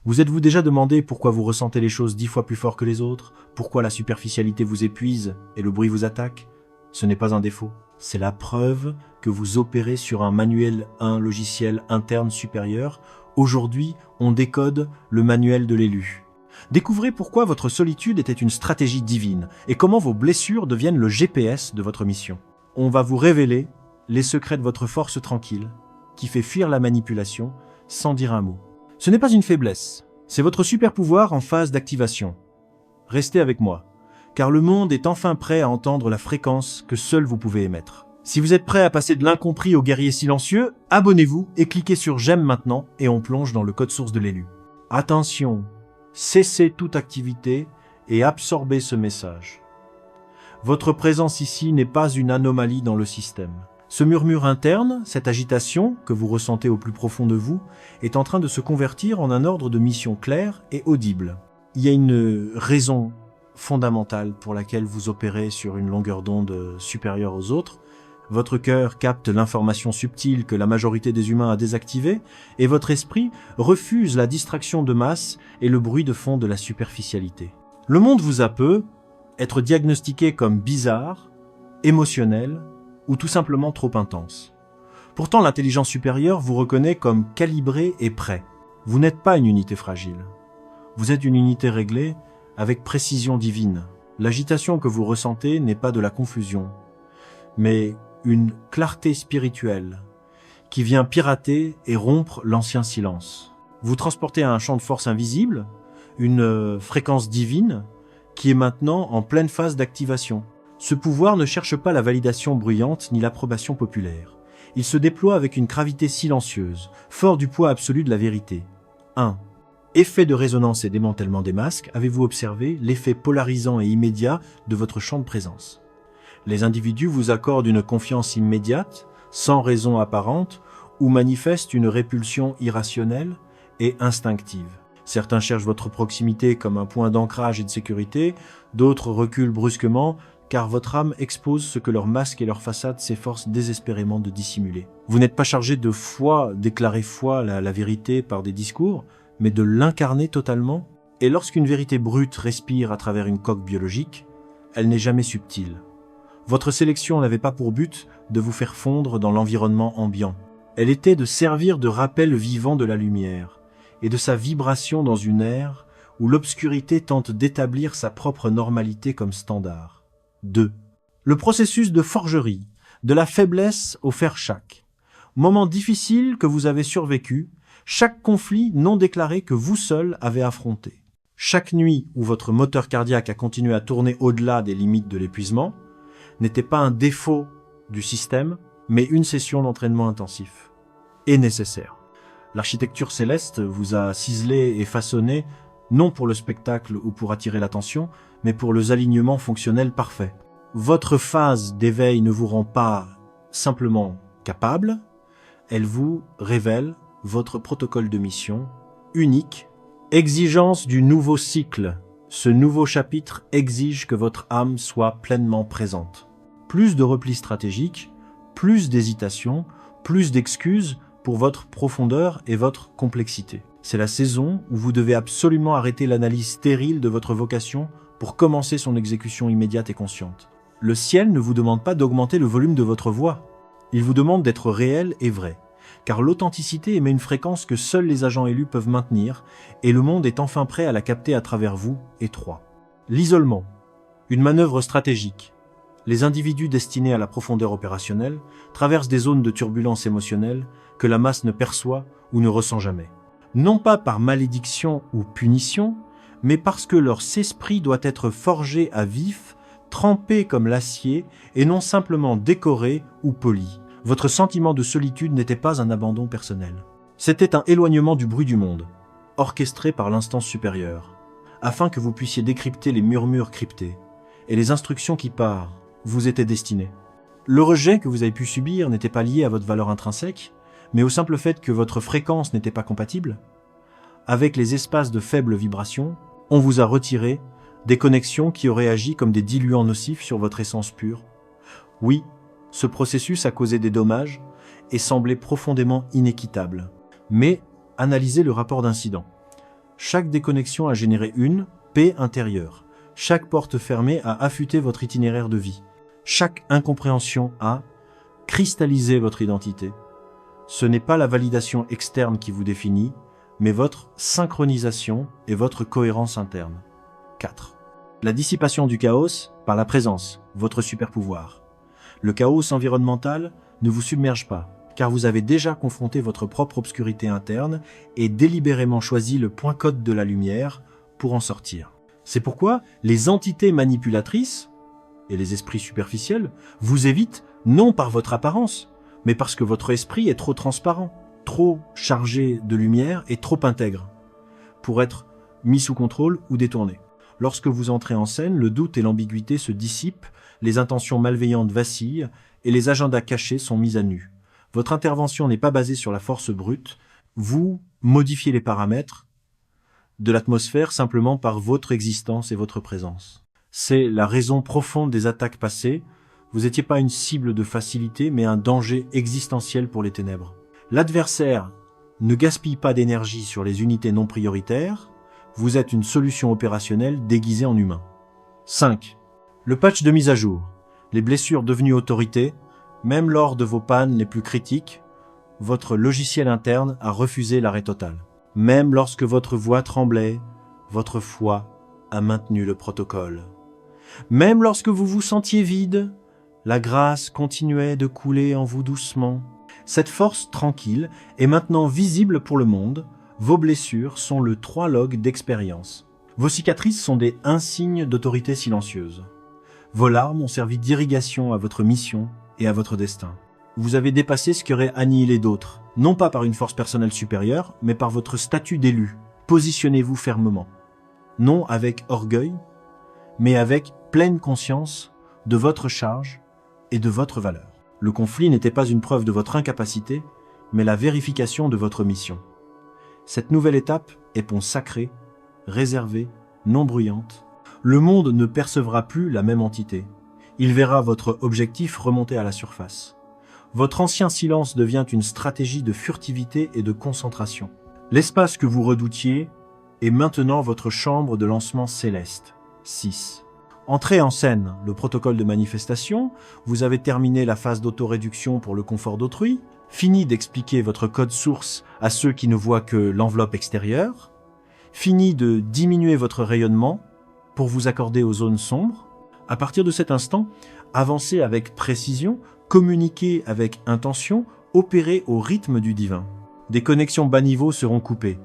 Vous êtes-vous déjà demandé pourquoi vous ressentez les choses 10 fois plus fort que les autres? Pourquoi la superficialité vous épuise et le bruit vous attaque? Ce n'est pas un défaut. C'est la preuve que vous opérez sur un logiciel interne supérieur. Aujourd'hui, on décode le manuel de l'élu. Découvrez pourquoi votre solitude était une stratégie divine et comment vos blessures deviennent le GPS de votre mission. On va vous révéler les secrets de votre force tranquille qui fait fuir la manipulation sans dire un mot. Ce n'est pas une faiblesse, c'est votre super pouvoir en phase d'activation. Restez avec moi, car le monde est enfin prêt à entendre la fréquence que seul vous pouvez émettre. Si vous êtes prêt à passer de l'incompris au guerrier silencieux, abonnez-vous et cliquez sur j'aime maintenant et on plonge dans le code source de l'élu. Attention, cessez toute activité et absorbez ce message. Votre présence ici n'est pas une anomalie dans le système. Ce murmure interne, cette agitation que vous ressentez au plus profond de vous, est en train de se convertir en un ordre de mission clair et audible. Il y a une raison fondamentale pour laquelle vous opérez sur une longueur d'onde supérieure aux autres. Votre cœur capte l'information subtile que la majorité des humains a désactivée, et votre esprit refuse la distraction de masse et le bruit de fond de la superficialité. Le monde vous a peut être diagnostiqué comme bizarre, émotionnel, ou tout simplement trop intense. Pourtant, l'intelligence supérieure vous reconnaît comme calibré et prêt. Vous n'êtes pas une unité fragile. Vous êtes une unité réglée avec précision divine. L'agitation que vous ressentez n'est pas de la confusion, mais une clarté spirituelle qui vient pirater et rompre l'ancien silence. Vous transportez à un champ de force invisible, une fréquence divine qui est maintenant en pleine phase d'activation. Ce pouvoir ne cherche pas la validation bruyante ni l'approbation populaire. Il se déploie avec une gravité silencieuse, fort du poids absolu de la vérité. 1. Effet de résonance et démantèlement des masques, avez-vous observé l'effet polarisant et immédiat de votre champ de présence? Les individus vous accordent une confiance immédiate, sans raison apparente, ou manifestent une répulsion irrationnelle et instinctive. Certains cherchent votre proximité comme un point d'ancrage et de sécurité, d'autres reculent brusquement, car votre âme expose ce que leur masque et leur façade s'efforcent désespérément de dissimuler. Vous n'êtes pas chargé de foi, déclarer foi, la vérité par des discours, mais de l'incarner totalement. Et lorsqu'une vérité brute respire à travers une coque biologique, elle n'est jamais subtile. Votre sélection n'avait pas pour but de vous faire fondre dans l'environnement ambiant. Elle était de servir de rappel vivant de la lumière et de sa vibration dans une ère où l'obscurité tente d'établir sa propre normalité comme standard. 2. Le processus de forgerie, de la faiblesse au fer chaque. Moment difficile que vous avez survécu, chaque conflit non déclaré que vous seul avez affronté. Chaque nuit où votre moteur cardiaque a continué à tourner au-delà des limites de l'épuisement n'était pas un défaut du système, mais une session d'entraînement intensif. Et nécessaire. L'architecture céleste vous a ciselé et façonné, non pour le spectacle ou pour attirer l'attention, mais pour les alignements fonctionnels parfaits. Votre phase d'éveil ne vous rend pas simplement capable, elle vous révèle votre protocole de mission unique. Exigence du nouveau cycle. Ce nouveau chapitre exige que votre âme soit pleinement présente. Plus de repli stratégique, plus d'hésitation, plus d'excuses pour votre profondeur et votre complexité. C'est la saison où vous devez absolument arrêter l'analyse stérile de votre vocation pour commencer son exécution immédiate et consciente. Le ciel ne vous demande pas d'augmenter le volume de votre voix. Il vous demande d'être réel et vrai. Car l'authenticité émet une fréquence que seuls les agents élus peuvent maintenir, et le monde est enfin prêt à la capter à travers vous, étroits. L'isolement, une manœuvre stratégique. Les individus destinés à la profondeur opérationnelle traversent des zones de turbulence émotionnelle que la masse ne perçoit ou ne ressent jamais. Non pas par malédiction ou punition, mais parce que leur esprit doit être forgé à vif, trempé comme l'acier, et non simplement décoré ou poli. Votre sentiment de solitude n'était pas un abandon personnel. C'était un éloignement du bruit du monde, orchestré par l'instance supérieure, afin que vous puissiez décrypter les murmures cryptés et les instructions qui par vous étaient destinées. Le rejet que vous avez pu subir n'était pas lié à votre valeur intrinsèque, mais au simple fait que votre fréquence n'était pas compatible. Avec les espaces de faible vibration, on vous a retiré des connexions qui auraient agi comme des diluants nocifs sur votre essence pure. Oui, ce processus a causé des dommages et semblait profondément inéquitable. Mais analysez le rapport d'incident. Chaque déconnexion a généré une paix intérieure. Chaque porte fermée a affûté votre itinéraire de vie. Chaque incompréhension a cristallisé votre identité. Ce n'est pas la validation externe qui vous définit, mais votre synchronisation et votre cohérence interne. 4. La dissipation du chaos par la présence, votre super pouvoir. Le chaos environnemental ne vous submerge pas, car vous avez déjà confronté votre propre obscurité interne et délibérément choisi le point code de la lumière pour en sortir. C'est pourquoi les entités manipulatrices et les esprits superficiels vous évitent non par votre apparence, mais parce que votre esprit est trop transparent, trop chargé de lumière et trop intègre pour être mis sous contrôle ou détourné. Lorsque vous entrez en scène, le doute et l'ambiguïté se dissipent, les intentions malveillantes vacillent et les agendas cachés sont mis à nu. Votre intervention n'est pas basée sur la force brute, vous modifiez les paramètres de l'atmosphère simplement par votre existence et votre présence. C'est la raison profonde des attaques passées. Vous n'étiez pas une cible de facilité, mais un danger existentiel pour les ténèbres. L'adversaire ne gaspille pas d'énergie sur les unités non prioritaires, vous êtes une solution opérationnelle déguisée en humain. 5. Le patch de mise à jour. Les blessures devenues autorité, même lors de vos pannes les plus critiques, votre logiciel interne a refusé l'arrêt total. Même lorsque votre voix tremblait, votre foi a maintenu le protocole. Même lorsque vous vous sentiez vide, la grâce continuait de couler en vous doucement. Cette force tranquille est maintenant visible pour le monde. Vos blessures sont le 3 log d'expérience. Vos cicatrices sont des insignes d'autorité silencieuse. Vos larmes ont servi d'irrigation à votre mission et à votre destin. Vous avez dépassé ce qui aurait annihilé d'autres, non pas par une force personnelle supérieure, mais par votre statut d'élu. Positionnez-vous fermement. Non avec orgueil, mais avec pleine conscience de votre charge et de votre valeur. Le conflit n'était pas une preuve de votre incapacité, mais la vérification de votre mission. Cette nouvelle étape est pont sacré, réservée, non bruyante. Le monde ne percevra plus la même entité. Il verra votre objectif remonter à la surface. Votre ancien silence devient une stratégie de furtivité et de concentration. L'espace que vous redoutiez est maintenant votre chambre de lancement céleste. 6. Entrez en scène, le protocole de manifestation, vous avez terminé la phase d'autoréduction pour le confort d'autrui, fini d'expliquer votre code source à ceux qui ne voient que l'enveloppe extérieure, fini de diminuer votre rayonnement pour vous accorder aux zones sombres. À partir de cet instant, avancez avec précision, communiquez avec intention, opérez au rythme du divin. Des connexions bas niveau seront coupées,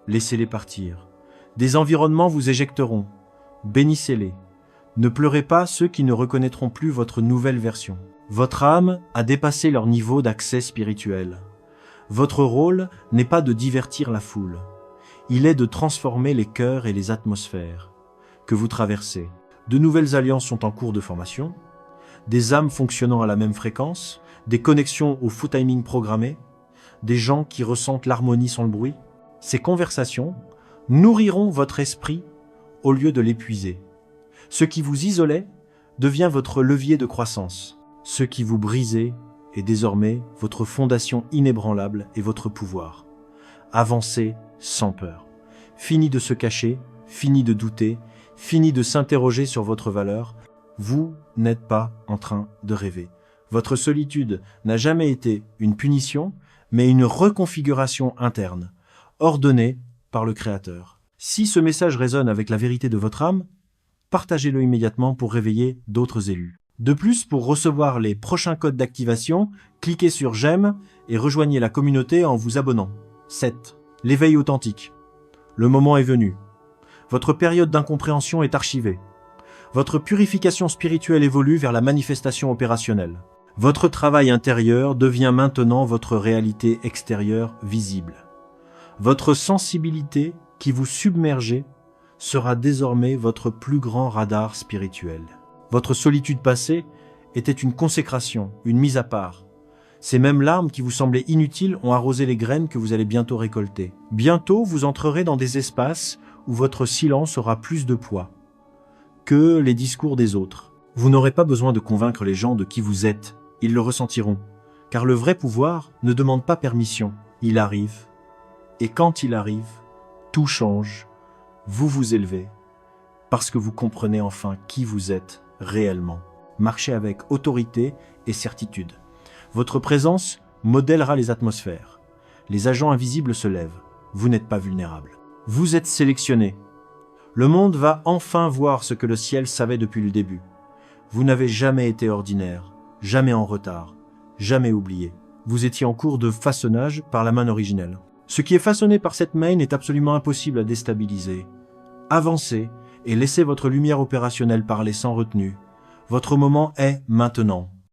laissez-les partir. Des environnements vous éjecteront, bénissez-les. Ne pleurez pas ceux qui ne reconnaîtront plus votre nouvelle version. Votre âme a dépassé leur niveau d'accès spirituel. Votre rôle n'est pas de divertir la foule. Il est de transformer les cœurs et les atmosphères que vous traversez. De nouvelles alliances sont en cours de formation, des âmes fonctionnant à la même fréquence, des connexions au faux timing programmé, des gens qui ressentent l'harmonie sans le bruit. Ces conversations nourriront votre esprit au lieu de l'épuiser. Ce qui vous isolait devient votre levier de croissance. Ce qui vous brisait est désormais votre fondation inébranlable et votre pouvoir. Avancez sans peur. Fini de se cacher, fini de douter, fini de s'interroger sur votre valeur. Vous n'êtes pas en train de rêver. Votre solitude n'a jamais été une punition, mais une reconfiguration interne, ordonnée par le Créateur. Si ce message résonne avec la vérité de votre âme, partagez-le immédiatement pour réveiller d'autres élus. De plus, pour recevoir les prochains codes d'activation, cliquez sur j'aime et rejoignez la communauté en vous abonnant. 7. L'éveil authentique. Le moment est venu. Votre période d'incompréhension est archivée. Votre purification spirituelle évolue vers la manifestation opérationnelle. Votre travail intérieur devient maintenant votre réalité extérieure visible. Votre sensibilité qui vous submergeait sera désormais votre plus grand radar spirituel. Votre solitude passée était une consécration, une mise à part. Ces mêmes larmes qui vous semblaient inutiles ont arrosé les graines que vous allez bientôt récolter. Bientôt, vous entrerez dans des espaces où votre silence aura plus de poids que les discours des autres. Vous n'aurez pas besoin de convaincre les gens de qui vous êtes, ils le ressentiront. Car le vrai pouvoir ne demande pas permission, il arrive. Et quand il arrive, tout change, vous vous élevez, parce que vous comprenez enfin qui vous êtes réellement. Marchez avec autorité et certitude. Votre présence modèlera les atmosphères. Les agents invisibles se lèvent. Vous n'êtes pas vulnérable. Vous êtes sélectionné. Le monde va enfin voir ce que le ciel savait depuis le début. Vous n'avez jamais été ordinaire, jamais en retard, jamais oublié. Vous étiez en cours de façonnage par la main originelle. Ce qui est façonné par cette main est absolument impossible à déstabiliser. Avancez et laissez votre lumière opérationnelle parler sans retenue. Votre moment est maintenant.